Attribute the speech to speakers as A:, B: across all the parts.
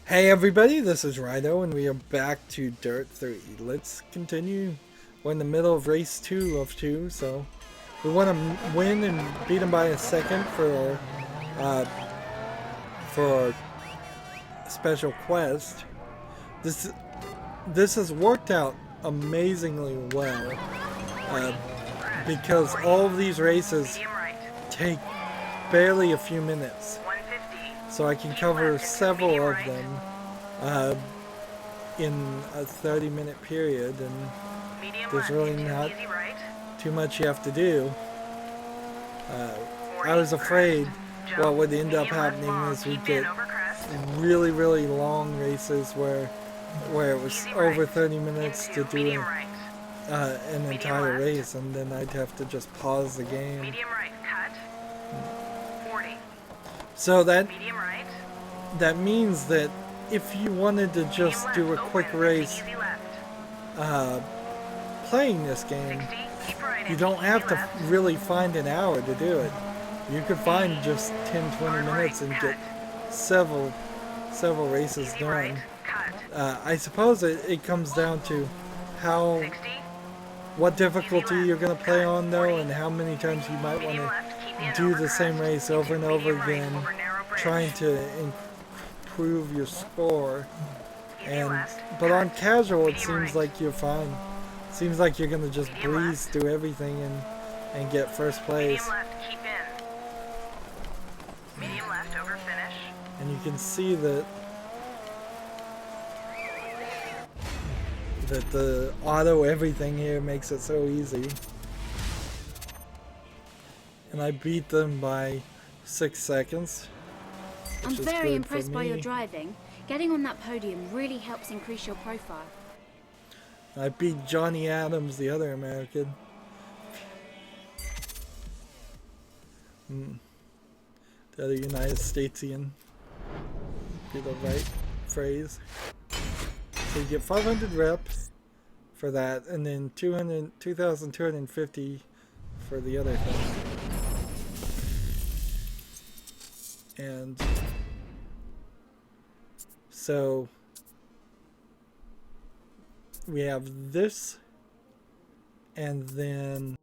A: Hey everybody, this is Rydo and we are back to Dirt 3. Let's continue. We're in the middle of race 2 of 2, so we want to win and beat them by a second for our special quest. This has worked out amazingly well because all of these races take barely a few minutes. So I can cover several of them in a 30-minute period, and there's really not too much you have to do. I was afraid what would end up happening is we'd get really, really long races where it was over 30 minutes to do an entire race, and then I'd have to just pause the game. So that means that if you wanted to just do a quick race playing this game, you don't have to really find an hour to do it. You could find just 10-20 minutes and get several races done. I suppose it comes down to what difficulty you're going to play on though, and how many times you might want to do the same race over and over again, trying to improve your score. But on casual, it seems like you're fine. It seems like you're gonna just breeze through everything and get first place. And you can see that the auto everything here makes it so easy. And I beat them by 6 seconds.
B: I'm very impressed by your driving. Getting on that podium really helps increase your profile.
A: I beat Johnny Adams, the other American. The other United Statesian. Be the right phrase. So you get 500 reps for that, and then 2,250 for the other thing. And so we have this, and then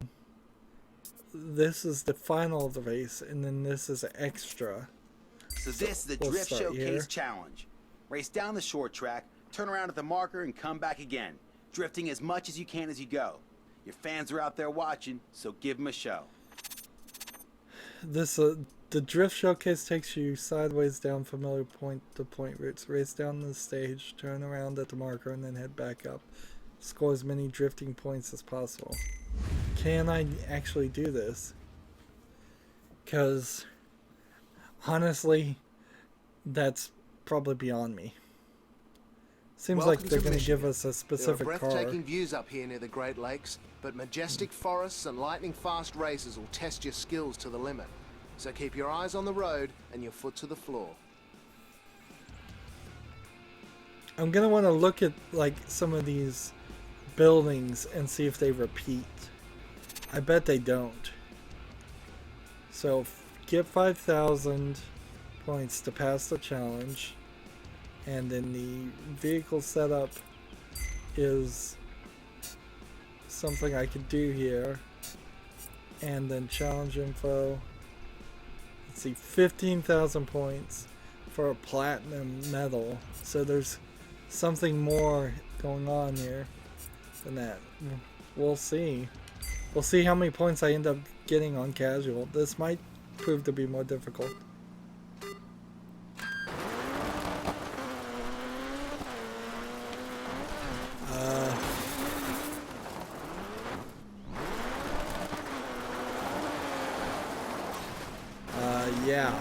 A: this is the final of the race, and then this is extra.
C: So this is the Drift Showcase Challenge. Race down the short track, turn around at the marker, and come back again, drifting as much as you can as you go. Your fans are out there watching, so give them a show.
A: The Drift Showcase takes you sideways down familiar point-to-point routes. Race down the stage, turn around at the marker, and then head back up. Score as many drifting points as possible. Can I actually do this? Because, honestly, that's probably beyond me. Seems like they're going to give us a specific car.
D: There are breathtaking views up here near the Great Lakes, but majestic forests and lightning-fast races will test your skills to the limit. So keep your eyes on the road and your foot to the floor.
A: I'm going to want to look at like some of these buildings and see if they repeat. I bet they don't. So get 5,000 points to pass the challenge. And then the vehicle setup is something I could do here. And then challenge info. Let's see, 15,000 points for a platinum medal. So there's something more going on here than that. We'll see. We'll see how many points I end up getting on casual. This might prove to be more difficult. Yeah,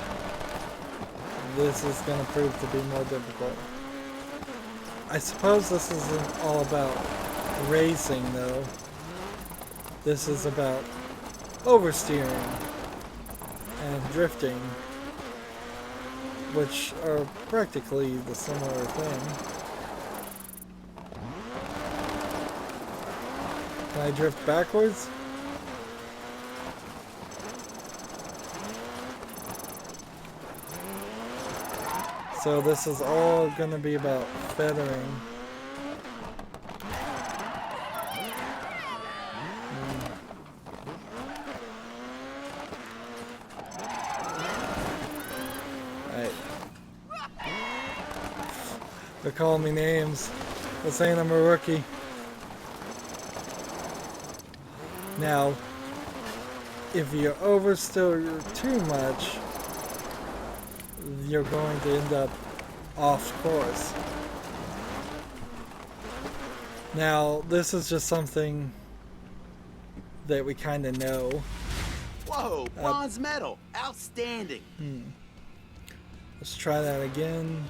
A: this is going to prove to be more difficult. I suppose this isn't all about racing though. This is about oversteering and drifting, which are practically the similar thing. Can I drift backwards? So this is all gonna be about feathering. Alright. They're calling me names. They're saying I'm a rookie. Now, if you oversteer too much, you're going to end up off course. Now, this is just something that we kind of know.
C: Whoa, bronze medal. Outstanding.
A: Let's try that again.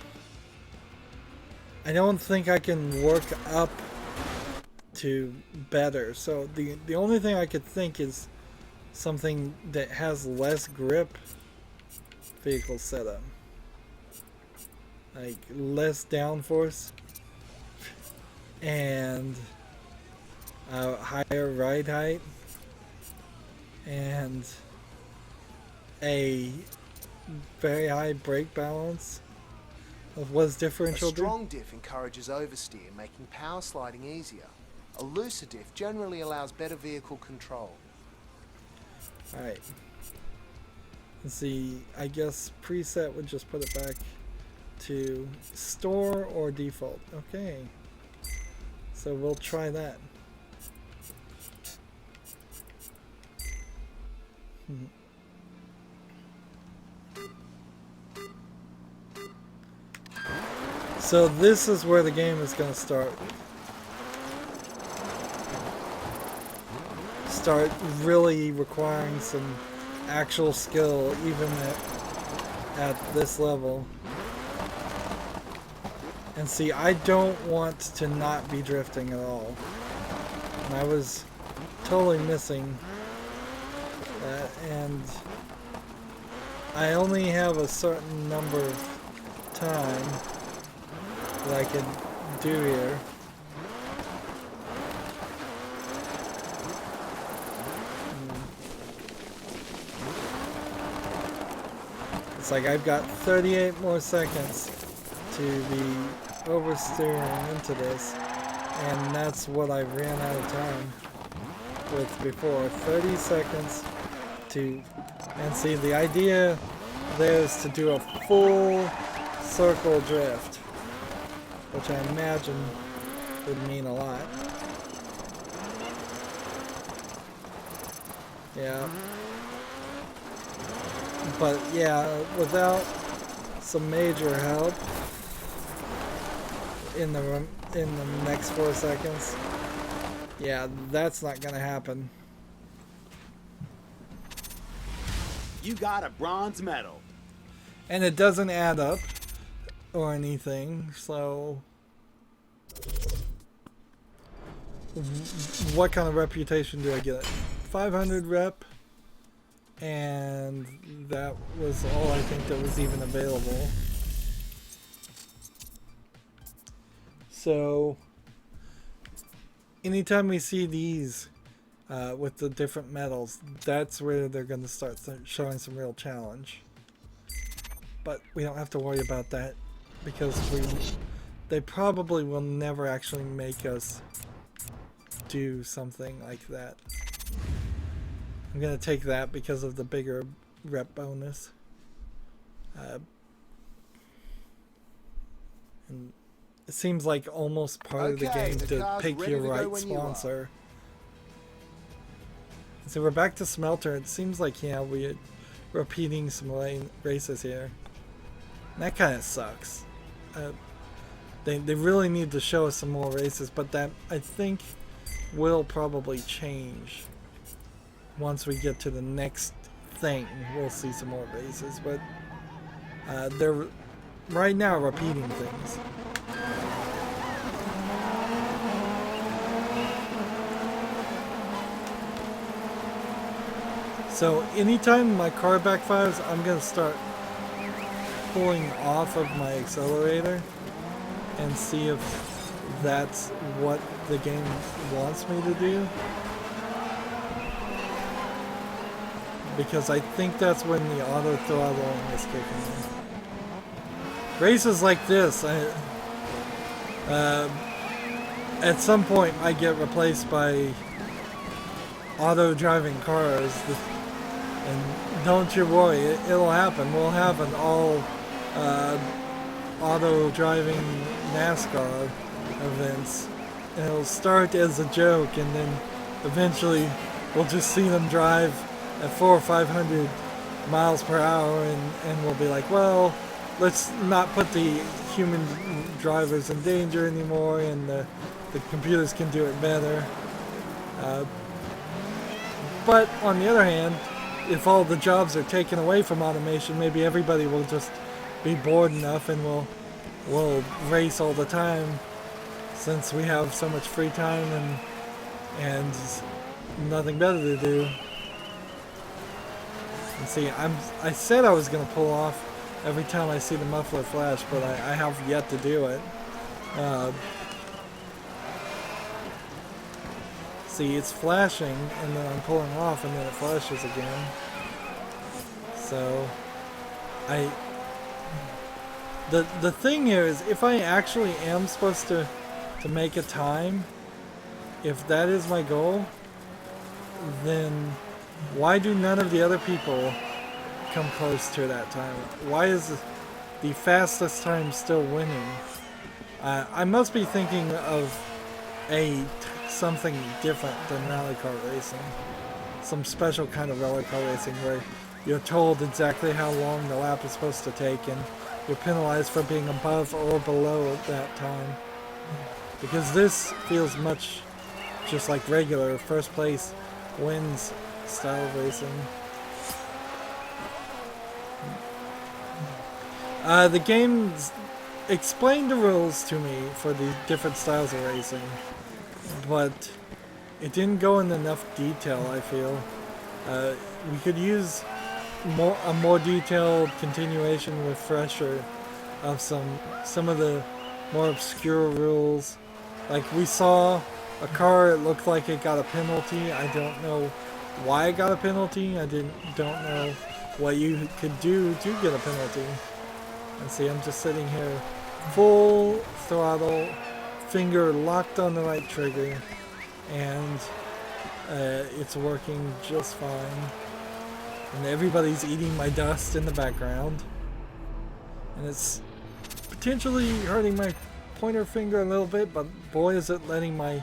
A: I don't think I can work up to better. So the only thing I could think is something that has less grip vehicle setup. Like less downforce and higher ride height and a very high brake balance. What does differential
D: do? A strong diff encourages oversteer, making power sliding easier. A looser diff generally allows better vehicle control.
A: Alright. Let's see, I guess preset would just put it back to store or default. Okay. So we'll try that. So this is where the game is going to start really requiring some actual skill even at this level. And see, I don't want to not be drifting at all. And I was totally missing that, and I only have a certain number of time that I can do here. It's like I've got 38 more seconds to be oversteering into this, and that's what I ran out of time with before. 30 seconds to, and see, the idea there is to do a full circle drift, which I imagine would mean a lot. Yeah. But yeah, without some major help in the next 4 seconds, yeah, that's not gonna happen.
C: You got a bronze medal.
A: And it doesn't add up or anything, so what kind of reputation do I get? 500 rep, and that was all I think that was even available. So anytime we see these with the different medals, that's where they're going to start showing some real challenge. But we don't have to worry about that because they probably will never actually make us do something like that. I'm going to take that because of the bigger rep bonus. And it seems like almost part of the game to pick your right sponsor. So we're back to Smelter. It seems like, yeah, we're repeating some races here. And that kind of sucks. They really need to show us some more races, but that, I think, will probably change. Once we get to the next thing, we'll see some more races, but they're right now repeating things. So anytime my car backfires, I'm going to start pulling off of my accelerator and see if that's what the game wants me to do. Because I think that's when the auto throttling is kicking in. races like this, at some point might get replaced by auto-driving cars. And don't you worry, it'll happen. We'll have an all auto-driving NASCAR events. And it'll start as a joke, and then eventually we'll just see them drive at 400 or 500 miles per hour, and we'll be like, well, let's not put the human drivers in danger anymore, and the computers can do it better. But on the other hand, if all the jobs are taken away from automation, maybe everybody will just be bored enough and we'll race all the time, since we have so much free time and nothing better to do. And see, I said I was gonna pull off every time I see the muffler flash, but I have yet to do it. See, it's flashing, and then I'm pulling off, and then it flashes again. So, the thing here is, if I actually am supposed to make a time, if that is my goal, then why do none of the other people come close to that time? Why is the fastest time still winning? I must be thinking of something different than rally car racing. Some special kind of rally car racing where you're told exactly how long the lap is supposed to take, and you're penalized for being above or below that time. Because this feels much just like regular first place wins style of racing. The games explained the rules to me for the different styles of racing, but it didn't go into enough detail, I feel. We could use a more detailed continuation refresher of some of the more obscure rules. Like, we saw a car, it looked like it got a penalty. I don't know why it got a penalty. I don't know what you could do to get a penalty. And see, I'm just sitting here, full throttle, finger locked on the right trigger, and it's working just fine. And everybody's eating my dust in the background. And it's potentially hurting my pointer finger a little bit, but boy is it letting my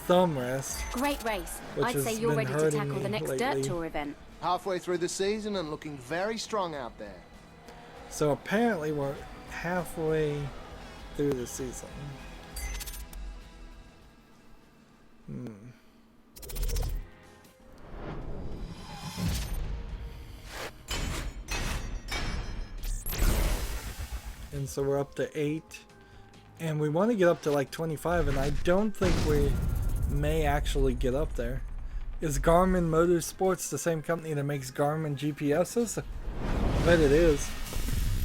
A: thumb rest.
B: Great race. I'd say you're ready to tackle the next Dirt Tour event.
D: Halfway through the season and looking very strong out there.
A: So apparently we're halfway through the season. And so we're up to 8. And we want to get up to like 25, and I don't think we may actually get up there. Is Garmin Motorsports the same company that makes Garmin GPSs? I bet it is.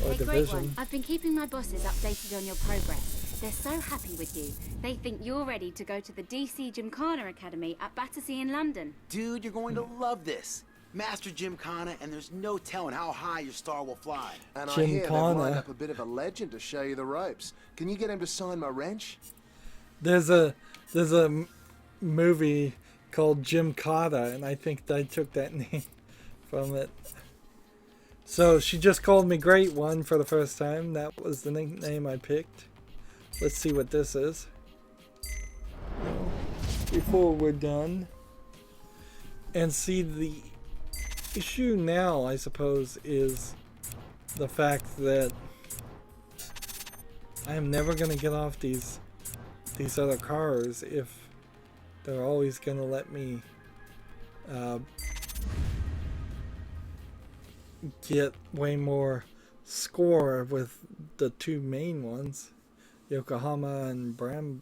A: Or
B: Hey,
A: Division.
B: great one. I've been keeping my bosses updated on your progress. They're so happy with you. They think you're ready to go to the DC Gymkhana Academy at Battersea in London.
C: Dude, you're going to love this. Master Gymkhana, and there's no telling how high your star will fly.
D: And I hear they've
A: Gymkhana.
D: lined up a bit of a legend to show you the ropes. Can you get him to sign my wrench?
A: There's a movie called Gymkhana, and I think I took that name from it. So she just called me Great One for the first time. That was the nickname I picked. Let's see what this is before we're done. And see, the issue now, I suppose, is the fact that I'm never going to get off these other cars if they're always going to let me get way more score with the two main ones, Yokohama and Bramble?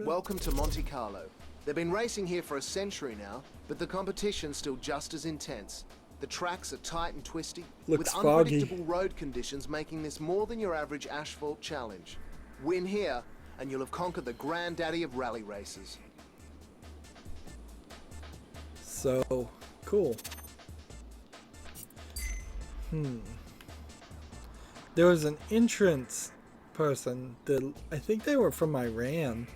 D: Welcome to Monte Carlo. They've been racing here for a century now, but the competition's still just as intense. The tracks are tight and twisty,
A: Looks
D: with
A: foggy.
D: unpredictable road conditions making this more than your average asphalt challenge. Win here, and you'll have conquered the granddaddy of rally races.
A: So, cool. There was an entrance person that I think they were from Iran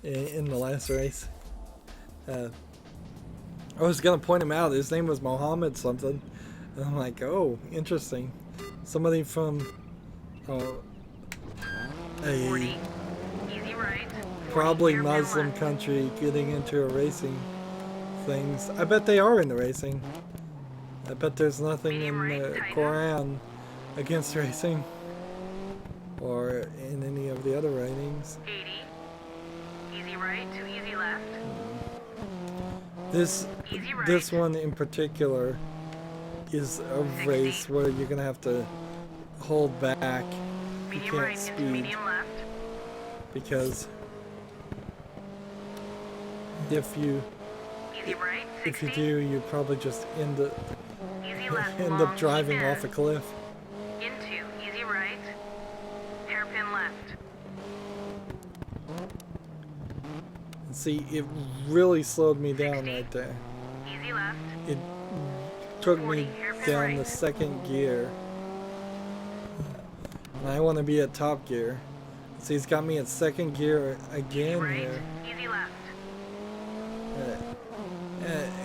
A: in the last race. I was gonna point him out. His name was Mohammed something, and I'm like, oh, interesting. Somebody from a probably Muslim country getting into a racing things. I bet they are into racing. I bet there's nothing in the Quran against racing or in any of the other writings.
E: 80. Easy right to easy left.
A: This one in particular is a
E: 60.
A: race where you're gonna have to hold back. You
E: Medium
A: can't
E: right into
A: speed
E: medium left.
A: because if you
E: Easy right, 60.
A: if you do, you probably just end up
E: Easy left,
A: end
E: long,
A: up driving
E: keep in.
A: off a cliff.
E: Into, easy right. Hairpin left.
A: See, it really slowed me down
E: 60.
A: right there.
E: Easy left.
A: It took
E: 40,
A: me
E: hairpin
A: down
E: right.
A: the second gear. And I want to be at top gear. See, he's got me at second gear again
E: Right,
A: here.
E: easy left.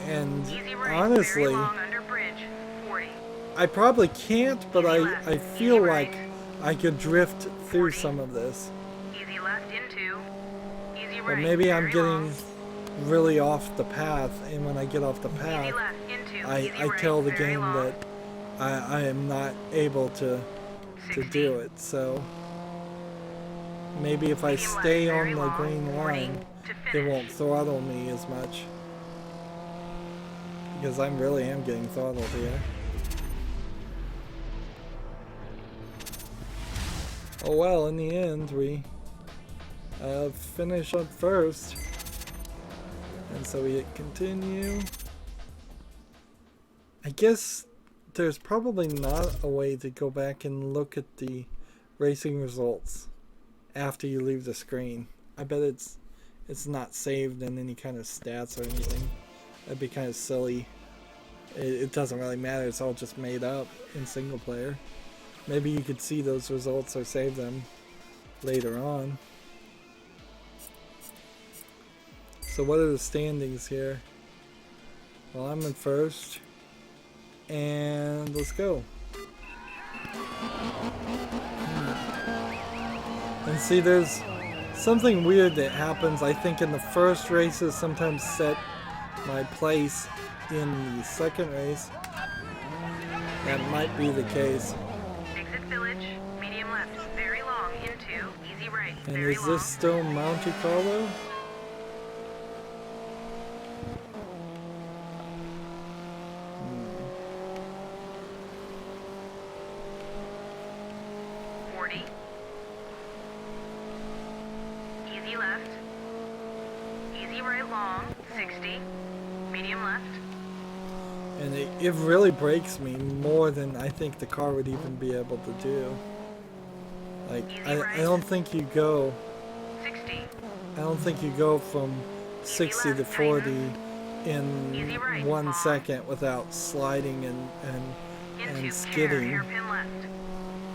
A: And
E: Easy right, very
A: honestly,
E: long under bridge. 40.
A: I probably can't, but
E: Easy
A: I
E: left,
A: feel
E: easy
A: like
E: right.
A: I could drift through
E: 40.
A: some of this.
E: Easy left into. Easy
A: But
E: right.
A: maybe I'm
E: very
A: getting
E: long.
A: really off the path, and when I get off the
E: Easy
A: path,
E: left into.
A: I
E: easy right,
A: tell the
E: very
A: game
E: long.
A: that I am not able to
E: 60.
A: do it. So maybe if I
E: Medium left,
A: stay on
E: very
A: the
E: long,
A: green
E: 40
A: line,
E: to
A: it
E: finish.
A: won't throttle me as much. Because I really am getting throttled here. Oh well, in the end, we finish up first. And so we hit continue. I guess there's probably not a way to go back and look at the racing results after you leave the screen. I bet it's not saved in any kind of stats or anything. That'd be kind of silly. It doesn't really matter. It's all just made up in single player. Maybe you could see those results or save them later on. So what are the standings here? Well, I'm in first. And let's go. And see, there's something weird that happens. I think in the first races sometimes set my place in the second race. That might be the case.
E: Exit village, medium left, very long into, easy right,
A: And
E: very
A: is
E: long.
A: this still Monte Carlo?
E: Hmm. 40. Easy left. Easy right long, 60. Medium left.
A: And it really breaks me more than I think the car would even be able to do. Like, I don't think you go
E: 60.
A: I don't think you go from 60 to 40 in
E: Easy right,
A: 1
E: long.
A: second without sliding and
E: Into
A: skidding
E: hairpin left.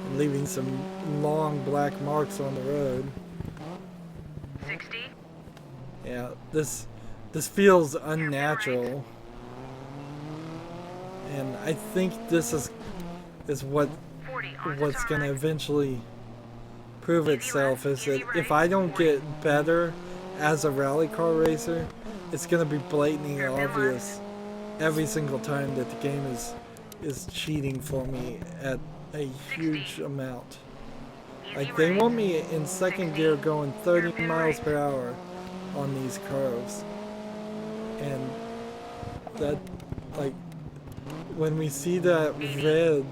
A: and leaving some long black marks on the road.
E: 60.
A: Yeah, this feels unnatural. And I think this is what
E: 40 onto
A: what's
E: turn
A: gonna
E: right.
A: eventually prove
E: Easy
A: itself
E: left,
A: is that
E: easy
A: if
E: right,
A: I don't
E: 40.
A: get better as a rally car racer, it's gonna be blatantly
E: Hairpin
A: obvious every single time that the game is cheating for me at a huge amount.
E: Easy
A: Like, they
E: right.
A: want me in second
E: 60.
A: gear going 30
E: Hairpin
A: miles
E: right.
A: per hour on these curves. And that, like, when we see that
E: 80.
A: red,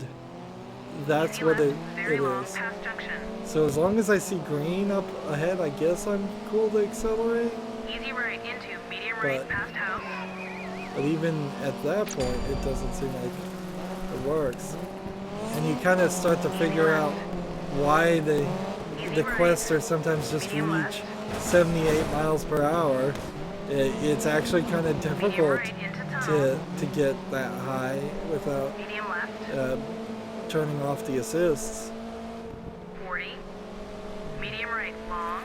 A: that's
E: Easy
A: what
E: left,
A: it
E: very long,
A: is.
E: past junction.
A: So as long as I see green up ahead, I guess I'm cool to accelerate.
E: Easy right into medium right,
A: But-
E: past house.
A: But even at that point, it doesn't seem like it works. And you kind of start to figure out why the Questers sometimes just
E: Medium
A: reach
E: left.
A: 78 miles per hour. It's actually kind of difficult
E: Medium right into tunnel.
A: to get that high without
E: Medium left.
A: turning off the assists.
E: 40. Medium right, long.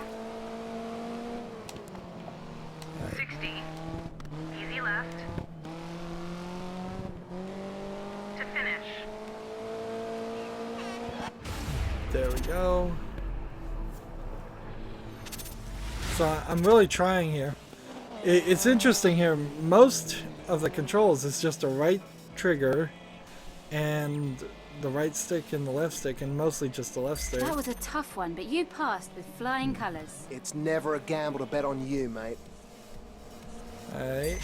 E: 60. Easy left. To finish.
A: There we go. So I'm really trying here. It's interesting here. Most of the controls is just a right trigger and the right stick and the left stick, and mostly just the left stick.
B: That was a tough one, but you passed with flying colours.
D: It's never a gamble to bet on you, mate.
A: Alright.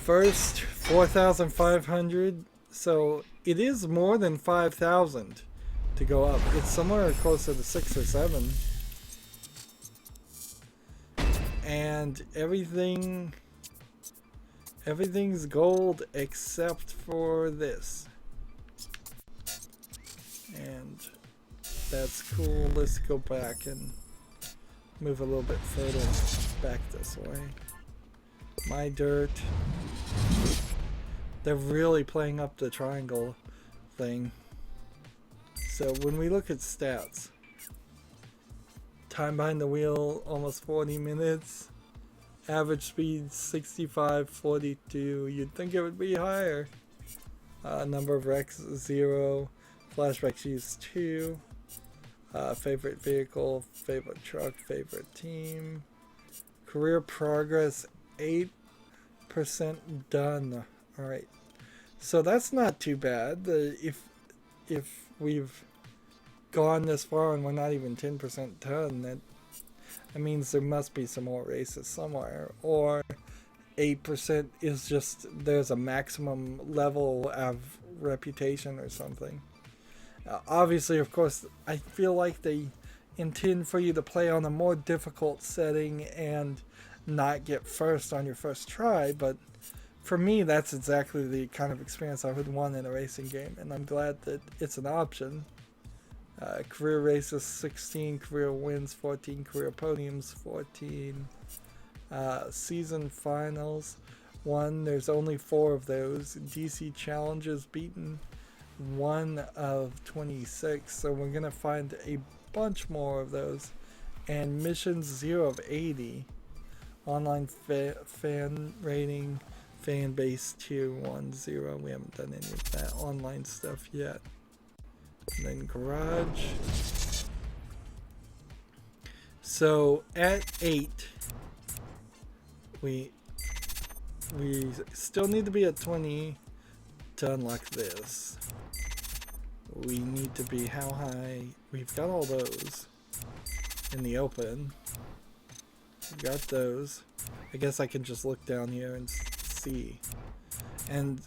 A: First, 4,500. So it is more than 5,000 to go up. It's somewhere closer to 6 or 7. And everything's gold except for this. And that's cool. Let's go back and move a little bit further back this way. My dirt. They're really playing up the triangle thing. So when we look at stats, time behind the wheel almost 40 minutes, average speed 65, 42. You'd think it would be higher. Number of wrecks 0, flashback used 2, favorite vehicle, favorite truck, favorite team, career progress 8% done. All right. So that's not too bad. If we've gone this far and we're not even 10% done, that means there must be some more races somewhere. Or 8% is just there's a maximum level of reputation or something. Obviously, of course, I feel like they intend for you to play on a more difficult setting and not get first on your first try, but for me, that's exactly the kind of experience I would want in a racing game, and I'm glad that it's an option. Career races 16, career wins 14, career podiums 14, season finals 1. There's only 4 of those. DC challenges beaten 1 of 26, so we're gonna find a bunch more of those. And missions 0 of 80. Online fan rating. Fan base tier 1-0. We haven't done any of that online stuff yet. And then garage. So at 8, we still need to be at 20 to unlock this. We need to be how high? We've got all those in the open. We got those. I guess I can just look down here and see. And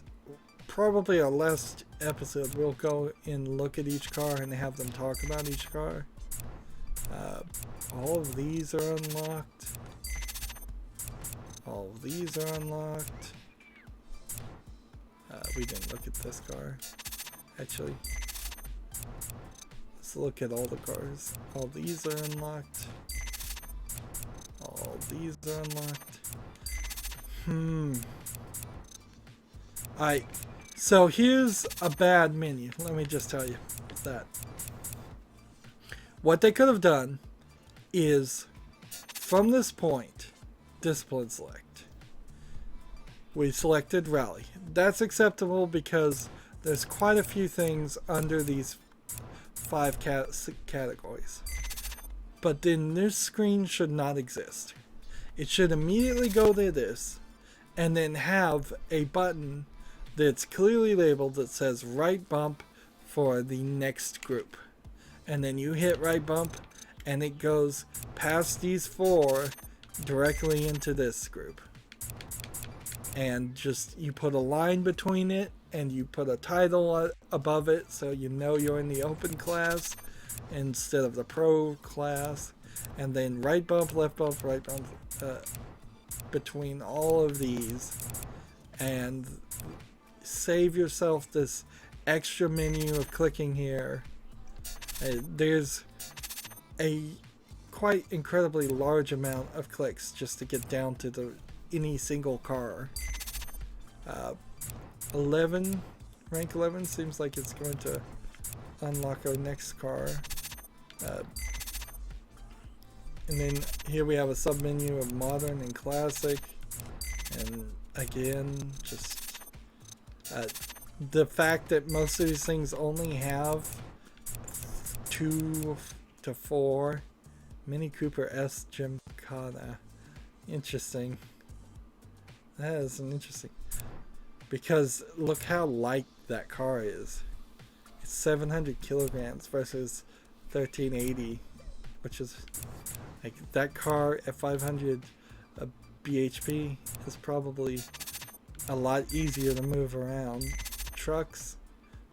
A: probably our last episode we'll go and look at each car and have them talk about each car. All of these are unlocked. All of these are unlocked. We didn't look at this car. Actually, let's look at all the cars. All these are unlocked. All these are unlocked. Alright, so here's a bad menu. Let me just tell you that. What they could have done is, from this point, discipline select. We selected rally. That's acceptable because there's quite a few things under these 5 categories. But then this screen should not exist. It should immediately go to this and then have a button that's clearly labeled that says right bump for the next group. And then you hit right bump and it goes past these 4 directly into this group. And just you put a line between it and you put a title above it so you know you're in the open class instead of the pro class. And then right bump, right bump between all of these, and save yourself this extra menu of clicking here. There's quite incredibly large amount of clicks just to get down to any single car. 11, rank 11 seems like it's going to unlock our next car. And then here we have a submenu of modern and classic, and again, just the fact that most of these things only have 2 to 4. Mini Cooper S Gymkhana. Interesting. That is an interesting, because look how light that car is. It's 700 kilograms versus 1380, which is like that car at 500 bhp is probably a lot easier to move around. Trucks,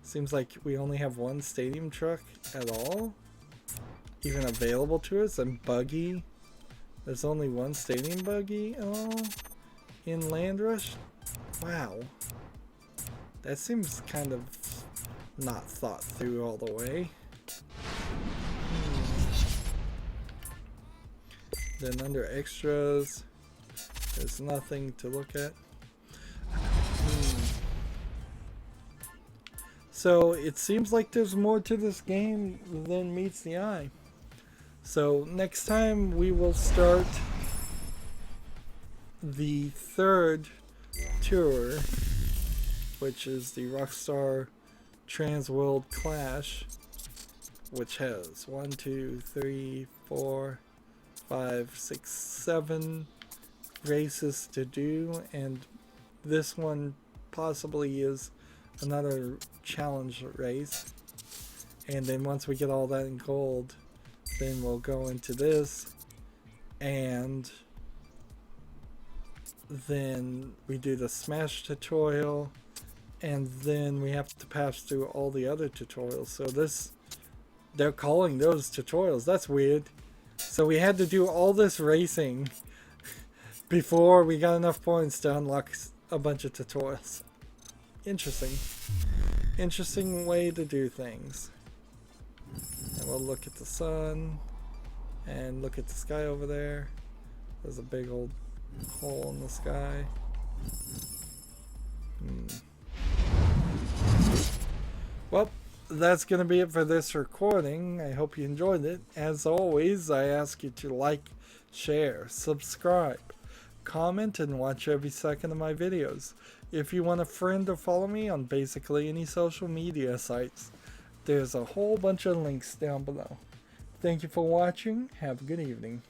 A: seems like we only have one stadium truck at all even available to us, and buggy, there's only one stadium buggy at all in Landrush. Wow, that seems kind of not thought through all the way. Then under extras, there's nothing to look at. So it seems like there's more to this game than meets the eye. So next time we will start the third tour, which is the Rockstar Trans World Clash, which has 1, 2, 3, 4, 5, 6, 7 races to do, and this one possibly is another challenge race. And then once we get all that in gold, then we'll go into this, and then we do the Smash tutorial, and then we have to pass through all the other tutorials. So this, they're calling those tutorials. That's weird. So we had to do all this racing before we got enough points to unlock a bunch of tutorials. Interesting. Interesting way to do things. And we'll look at the sun and look at the sky over there. There's a big old hole in the sky. Well, that's going to be it for this recording. I hope you enjoyed it. As always, I ask you to like, share, subscribe, comment, and watch every second of my videos. If you want a friend or follow me on basically any social media sites, there's a whole bunch of links down below. Thank you for watching. Have a good evening.